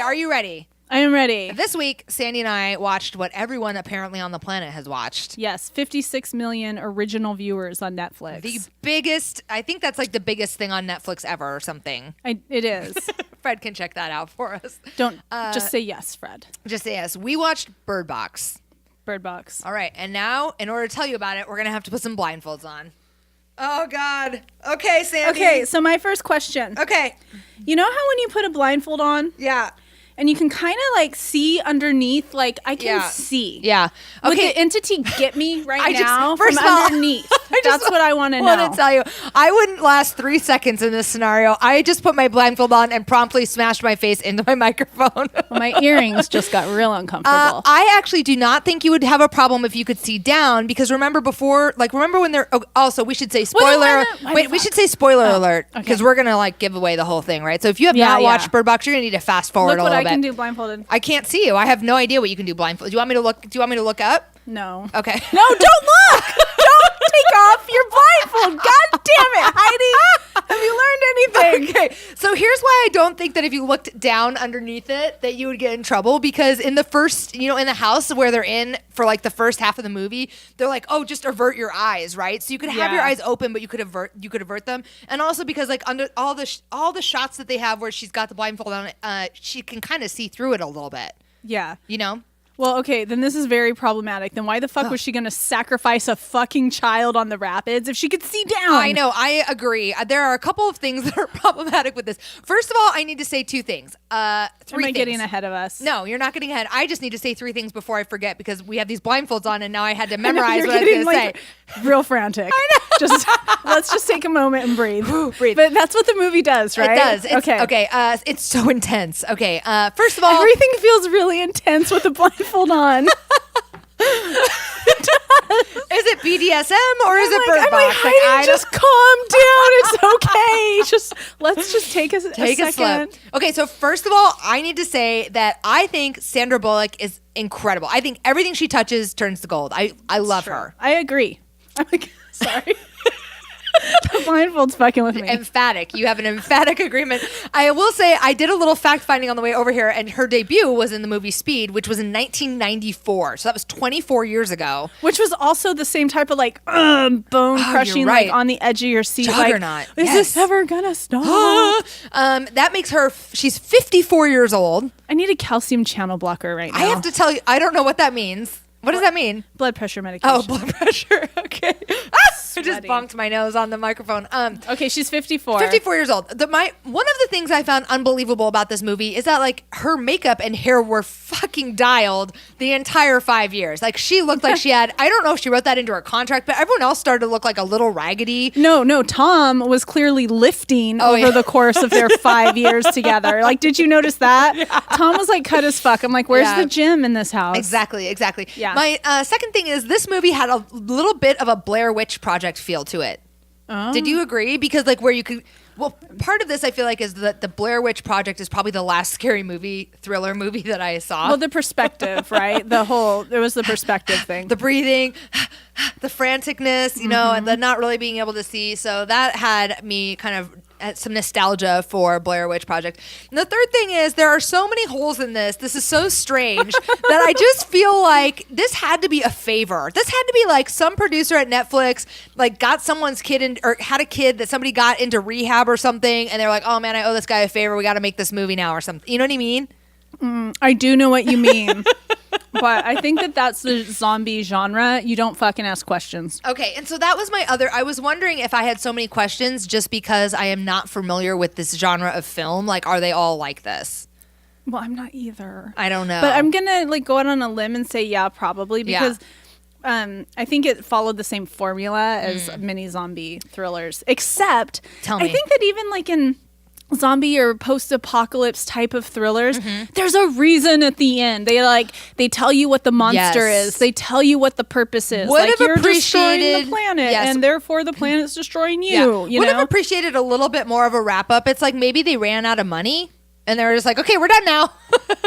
are you ready? I am ready. This week, Sandy and I watched what everyone apparently on the planet has watched. Yes, 56 million original viewers on Netflix. The biggest, I think that's like the biggest thing on Netflix ever or something. It is. Fred can check that out for us. Don't just say yes, Fred. Just say yes. We watched Birdbox. Birdbox. All right, and now, in order to tell you about it, we're going to have to put some blindfolds on. Oh, God. Okay, Sandy. Okay, so my first question. Okay. You know how when you put a blindfold on? Yeah. And you can kind of like see underneath, like I can see. Yeah. Okay. Would the entity get me right now first from of all, underneath? That's what I want to know. I want to tell you, I wouldn't last 3 seconds in this scenario. I just put my blindfold on and promptly smashed my face into my microphone. Well, my earrings just got real uncomfortable. I actually do not think you would have a problem if you could see down, because remember when they're also we should say spoiler. We should say spoiler alert, because we're gonna like give away the whole thing, right? So if you have not watched Bird Box, you're gonna need to fast forward a little bit. Look what I can do blindfolded. I can't see you. I have no idea what you can do blindfolded. Do you want me to look up? No. Okay. No, don't look. Don't take off your blindfold. God damn it, Heidi. Have you learned anything? Okay. So here's why I don't think that if you looked down underneath it that you would get in trouble, because in the first, in the house where they're in for like the first half of the movie, they're like, "Oh, just avert your eyes," right? So you could have your eyes open, but you could avert them. And also because like under all the shots that they have where she's got the blindfold on, she can kind of see through it a little bit. Yeah. Well, okay, then this is very problematic. Then why the fuck was she going to sacrifice a fucking child on the rapids if she could see down? I know. I agree. There are a couple of things that are problematic with this. First of all, I need to say two things. Three Am I things. getting ahead of us? No, you're not getting ahead. I just need to say three things before I forget, because we have these blindfolds on and now I had to memorize what I was going to say. Real frantic. I know. Let's just take a moment and breathe. Breathe. But that's what the movie does, right? It does. Okay. It's so intense. Okay. First of all, everything feels really intense with the blindfold on. Is it BDSM or is it Bird Box? Heidi, just calm down. It's okay. Let's just take a second. Slip. Okay, so first of all, I need to say that I think Sandra Bullock is incredible. I think everything she touches turns to gold. I love her. I agree. I'm like, sorry. The blindfold's fucking with me. Emphatic. You have an emphatic agreement. I will say I did a little fact finding on the way over here, and her debut was in the movie Speed, which was in 1994. So that was 24 years ago. Which was also the same type of like bone crushing, right. like on the edge of your seat. Juggernaut. Like, is this ever gonna stop? That makes her. She's 54 years old. I need a calcium channel blocker right now. I have to tell you, I don't know what that means. What does that mean? Blood pressure medication. Oh, blood pressure. Okay. I just bumped my nose on the microphone. Okay, she's 54. 54 years old. One of the things I found unbelievable about this movie is that like her makeup and hair were fucking dialed the entire 5 years. Like she looked like she had, I don't know if she wrote that into her contract, but everyone else started to look like a little raggedy. No, Tom was clearly lifting over the course of their 5 years together. Like, did you notice that? Yeah. Tom was like cut as fuck. I'm like, where's the gym in this house? Exactly. Yeah. My second thing is this movie had a little bit of a Blair Witch Project feel to it. Oh. Did you agree? Because like where you could, part of this I feel like is that the Blair Witch Project is probably the last scary thriller movie that I saw. Well, the perspective, right? There was the perspective thing. The breathing, the franticness, and the not really being able to see. So that had me kind of some nostalgia for Blair Witch Project. And the third thing is there are so many holes in this. This is so strange that I just feel like this had to be a favor. This had to be like some producer at Netflix like got someone's kid or had a kid that somebody got into rehab or something, and they're like, "Oh man, I owe this guy a favor. We got to make this movie now," or something. You know what I mean? I do know what you mean. But I think that's the zombie genre. You don't fucking ask questions. Okay, and so that was my other. I was wondering if I had so many questions just because I am not familiar with this genre of film. Like, are they all like this? Well, I'm not either. I don't know. But I'm going to go out on a limb and say, yeah, probably. Because I think it followed the same formula as many zombie thrillers. Except, Tell me. I think that even like in zombie or post-apocalypse type of thrillers, there's a reason at the end. They tell you what the monster is. They tell you what the purpose is. Would have you're appreciated destroying the planet, and therefore the planet's destroying you. Would have appreciated a little bit more of a wrap up. It's like maybe they ran out of money. And they were just like, okay, we're done now.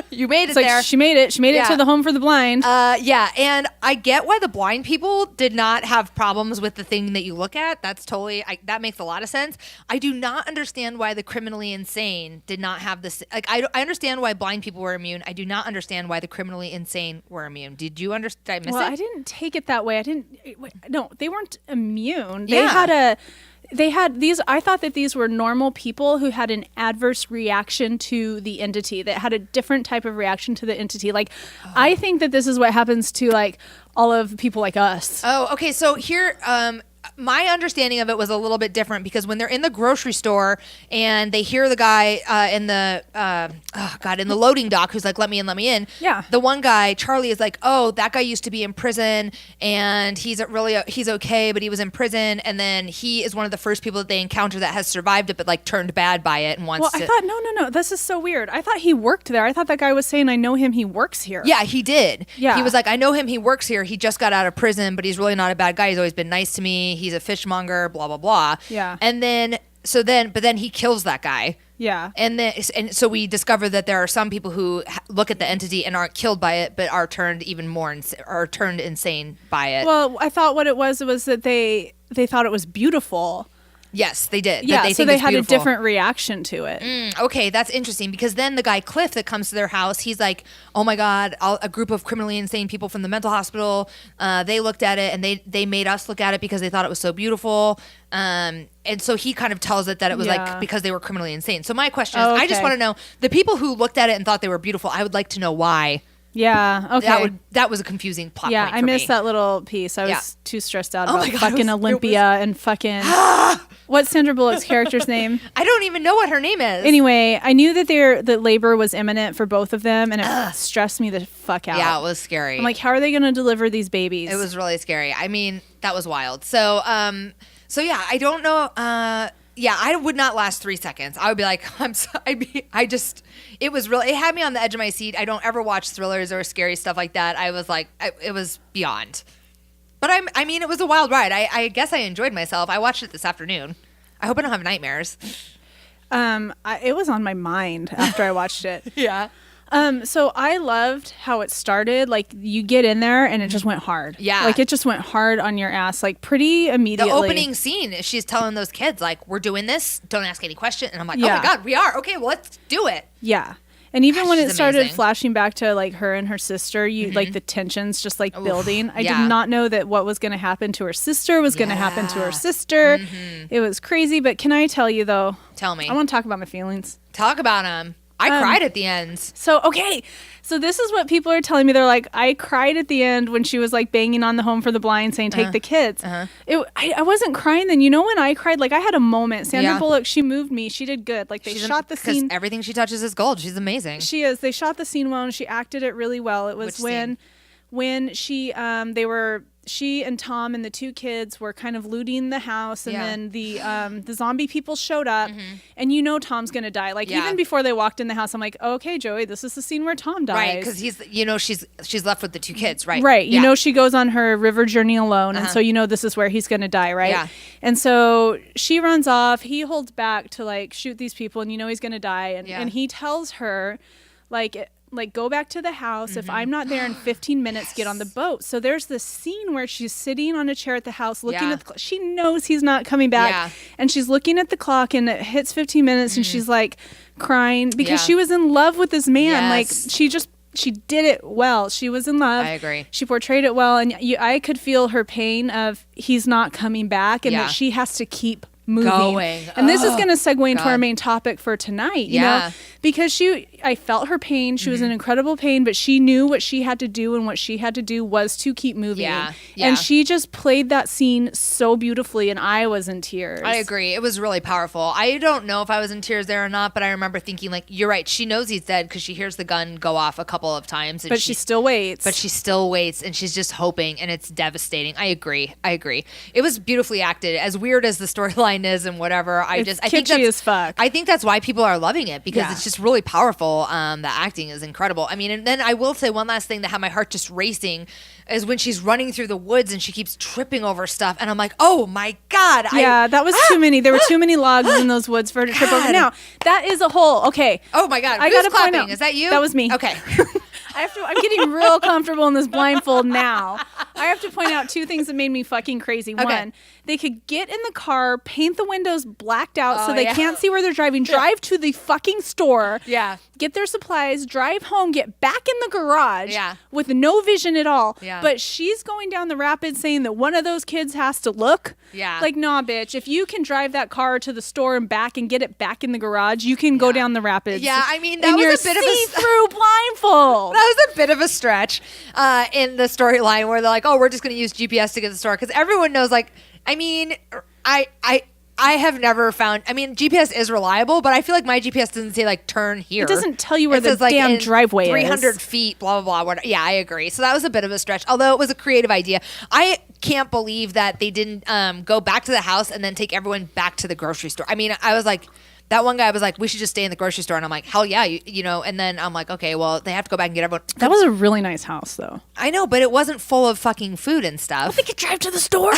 You made it there. She made it. She made it to the home for the blind. Yeah. And I get why the blind people did not have problems with the thing that you look at. That's totally, that makes a lot of sense. I do not understand why the criminally insane did not have this. Like, I understand why blind people were immune. I do not understand why the criminally insane were immune. Did you understand? Did I miss it? I didn't take it that way. No, they weren't immune. They had these, I thought that these were normal people who had an adverse reaction to the entity, that had a different type of reaction to the entity. Like, I think that this is what happens to like all of people like us. Oh, okay. So here, my understanding of it was a little bit different because when they're in the grocery store and they hear the guy in the loading dock who's like, let me in. Yeah. The one guy, Charlie, is like, oh, that guy used to be in prison and he's okay, but he was in prison. And then he is one of the first people that they encounter that has survived it, but like turned bad by it and wants to. I thought, no. This is so weird. I thought he worked there. I thought that guy was saying, I know him. He works here. Yeah, he did. Yeah. He was like, I know him. He works here. He just got out of prison, but he's really not a bad guy. He's always been nice to me. He's a fishmonger, blah, blah, blah. Yeah. And then, but then he kills that guy. Yeah. And so we discover that there are some people who look at the entity and aren't killed by it, but are turned turned insane by it. Well, I thought what it was that they thought it was beautiful. Yes, they did. Yeah, so they had a different reaction to it. Okay, that's interesting because then the guy Cliff that comes to their house, he's like, oh my God, a group of criminally insane people from the mental hospital, they looked at it and they made us look at it because they thought it was so beautiful. And so he kind of tells it that it was like because they were criminally insane. So my question is, I just want to know, the people who looked at it and thought they were beautiful, I would like to know why. Yeah, okay. That was a confusing plot point for me. I missed that little piece. I was too stressed out about God, fucking Olympia and fucking... What's Sandra Bullock's character's name? I don't even know what her name is. Anyway, I knew that labor was imminent for both of them, and it stressed me the fuck out. Yeah, it was scary. I'm like, how are they going to deliver these babies? It was really scary. I mean, that was wild. So yeah, I don't know... yeah, I would not last 3 seconds. I would be like, it had me on the edge of my seat. I don't ever watch thrillers or scary stuff like that. I was like, it was beyond. But I mean, it was a wild ride. I guess I enjoyed myself. I watched it this afternoon. I hope I don't have nightmares. It was on my mind after I watched it. Yeah. So I loved how it started. Like, you get in there and it just went hard. Yeah. Like, it just went hard on your ass, like, pretty immediately. The opening scene, she's telling those kids, like, we're doing this. Don't ask any questions. And I'm like, oh my God, we are. Okay, well, let's do it. Yeah. And even when it started amazing. Flashing back to, like, her and her sister, like, the tensions just, like, building. I did not know that what was going to happen to her sister was going to happen to her sister. It was crazy. But can I tell you, though? Tell me. I want to talk about my feelings. Talk about them. I cried at the end. So this is what people are telling me. They're like, I cried at the end when she was like banging on the home for the blind saying, take the kids. I wasn't crying then. You know when I cried? Like, I had a moment. Sandra Bullock, she moved me. She did good. Like, they shot the scene. Everything she touches is gold. She's amazing. She is. They shot the scene well and she acted it really well. It was when she and Tom and the two kids were kind of looting the house, and then the zombie people showed up, and you know Tom's gonna die. Like, even before they walked in the house, I'm like, okay, Joey, this is the scene where Tom dies. Right, because she's left with the two kids, right? Right. You know she goes on her river journey alone, and so you know this is where he's gonna die, right? Yeah. And so she runs off. He holds back to like shoot these people, and you know he's gonna die, and he tells her, like, go back to the house. If I'm not there in 15 minutes, get on the boat. So there's this scene where she's sitting on a chair at the house looking at the clock. She knows he's not coming back. And she's looking at the clock and it hits 15 minutes and she's like crying because she was in love with this man. Like, she did it well. She was in love. I agree. She portrayed it well. And I could feel her pain of he's not coming back and that she has to keep moving. Going. And this is going to segue into our main topic for tonight, you know, because I felt her pain. She was in incredible pain, but she knew what she had to do, and what she had to do was to keep moving. And she just played that scene so beautifully, and I was in tears. I agree. It was really powerful. I don't know if I was in tears there or not, but I remember thinking, like, you're right. She knows he's dead because she hears the gun go off a couple of times. And but she still waits. But she still waits, and she's just hoping, and it's devastating. I agree. It was beautifully acted. As weird as the storyline is and whatever, I think that's as fuck. I think that's why people are loving it, because it's just really powerful. incredible. The acting is incredible. I mean, and then I will say one last thing that had my heart just racing is when she's running through the woods and she keeps tripping over stuff. And I'm like, oh my God. Yeah, that was too many. There were too many logs in those woods for her to trip over. Now, that is a hole. Okay. Oh my God. I Who's gotta clapping? point out, Is that you? That was me. Okay. I'm getting real comfortable in this blindfold now. I have to point out 2 things that made me fucking crazy. Okay. One, they could get in the car, paint the windows blacked out so they can't see where they're driving, drive to the fucking store, get their supplies, drive home, get back in the garage with no vision at all. Yeah. But she's going down the rapids saying that one of those kids has to look. Yeah. Like, nah, bitch. If you can drive that car to the store and back and get it back in the garage, you can go down the rapids. Yeah, I mean, that was a bit of a see-through blindfold. That was a bit of a stretch in the storyline where they're like, oh, we're just going to use GPS to get to the store. Because everyone knows, like, I mean, I have never found, I mean, GPS is reliable, but I feel like my GPS doesn't say, like, turn here. It doesn't tell you where the damn driveway 300 feet, blah, blah, blah. Yeah, I agree. So that was a bit of a stretch, although it was a creative idea. I can't believe that they didn't go back to the house and then take everyone back to the grocery store. I mean, I was like, that one guy was like, we should just stay in the grocery store. And I'm like, hell yeah. You know, and then I'm like, okay, well, they have to go back and get everyone. That was a really nice house, though. I know, but it wasn't full of fucking food and stuff. Well, they could drive to the store.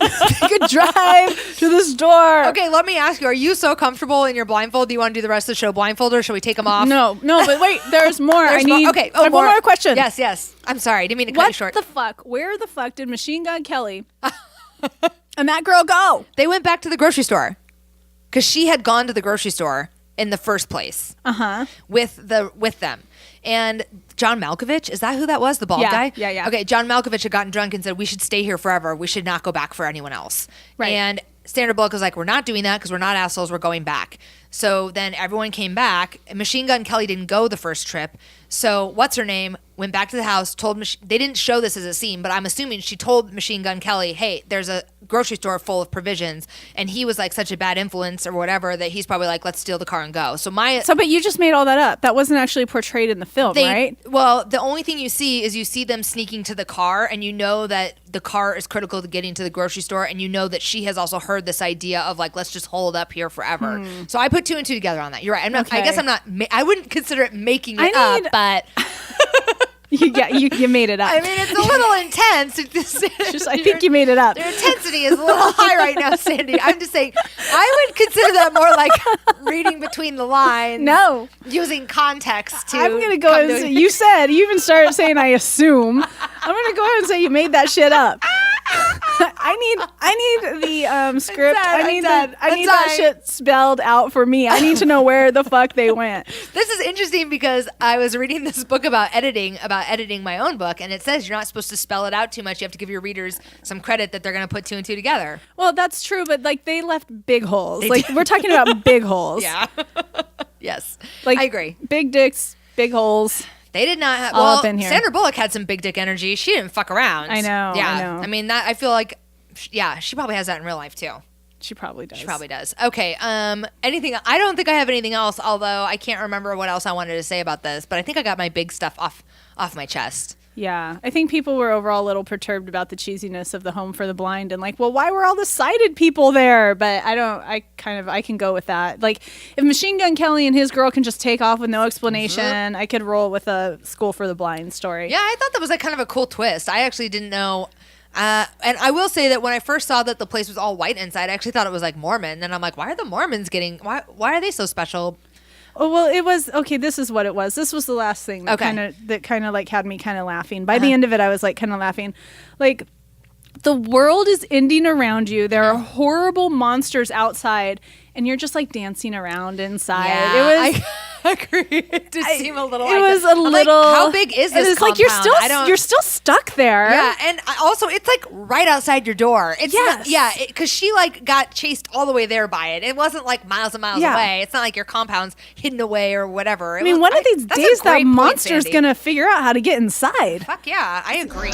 They could drive to the store. Okay, let me ask you, are you so comfortable in your blindfold? Do you want to do the rest of the show blindfolded, or should we take them off? No, but wait, there's more. I have one more question. Yes. I'm sorry. I didn't mean to cut you short. What the fuck? Where the fuck did Machine Gun Kelly and that girl go? They went back to the grocery store. Because she had gone to the grocery store in the first place with them. And John Malkovich, is that who that was? The bald guy? Yeah. Okay, John Malkovich had gotten drunk and said, we should stay here forever. We should not go back for anyone else. Right. And Sandra Bullock was like, we're not doing that because we're not assholes. We're going back. So then everyone came back. Machine Gun Kelly didn't go the first trip. So what's her name went back to the house, they didn't show this as a scene, but I'm assuming she told Machine Gun Kelly, hey, there's a grocery store full of provisions. And he was like such a bad influence or whatever that he's probably like, let's steal the car and go. But you just made all that up. That wasn't actually portrayed in the film, right? Well, the only thing you see is you see them sneaking to the car, and you know that the car is critical to getting to the grocery store, and you know that she has also heard this idea of like, let's just hold up here forever. So I put 2 and 2 together on that. You're right. I guess I'm not. I wouldn't consider it making it up, but you made it up. I mean, it's a little intense. I think you made it up. Their intensity is a little high right now, Sandy. I'm just saying, I would consider that more like reading between the lines. No, using context to. I'm gonna go ahead and say, you even started saying I assume. I'm gonna go ahead and say you made that shit up. I need the script. I need that shit spelled out for me. I need to know where the fuck they went. This is interesting because I was reading this book about editing my own book, and it says you're not supposed to spell it out too much. You have to give your readers some credit that they're going to put 2 and 2 together. Well, that's true, but like they left big holes. We're talking about big holes. Yeah. Yes. I agree. Big dicks, big holes. They did not have. Well, Sandra Bullock had some big dick energy. She didn't fuck around. I know. Yeah. I know. I mean, that I feel like, she probably has that in real life too. She probably does. Okay. Anything? I don't think I have anything else. Although I can't remember what else I wanted to say about this. But I think I got my big stuff off my chest. Yeah, I think people were overall a little perturbed about the cheesiness of the Home for the Blind and like, well, why were all the sighted people there? But I can go with that. Like, if Machine Gun Kelly and his girl can just take off with no explanation, I could roll with a School for the Blind story. Yeah, I thought that was like kind of a cool twist. I actually didn't know. And I will say that when I first saw that the place was all white inside, I actually thought it was like Mormon. And I'm like, why are the Mormons why are they so special? Oh, well, it was okay. This is what it was. This was the last thing that kind of like had me kind of laughing. By the end of it, I was like kind of laughing. Like, the world is ending around you. There are horrible monsters outside, and you're just like dancing around inside. Yeah, it was. I agree. It did seem a little. It was a little. Like, how big is this? It's compound? Like you're still stuck there. Yeah, and also it's like right outside your door. It's because she like got chased all the way there by it. It wasn't like miles and miles away. It's not like your compound's hidden away or whatever. One of these days that monster's gonna figure out how to get inside. Fuck yeah, I agree.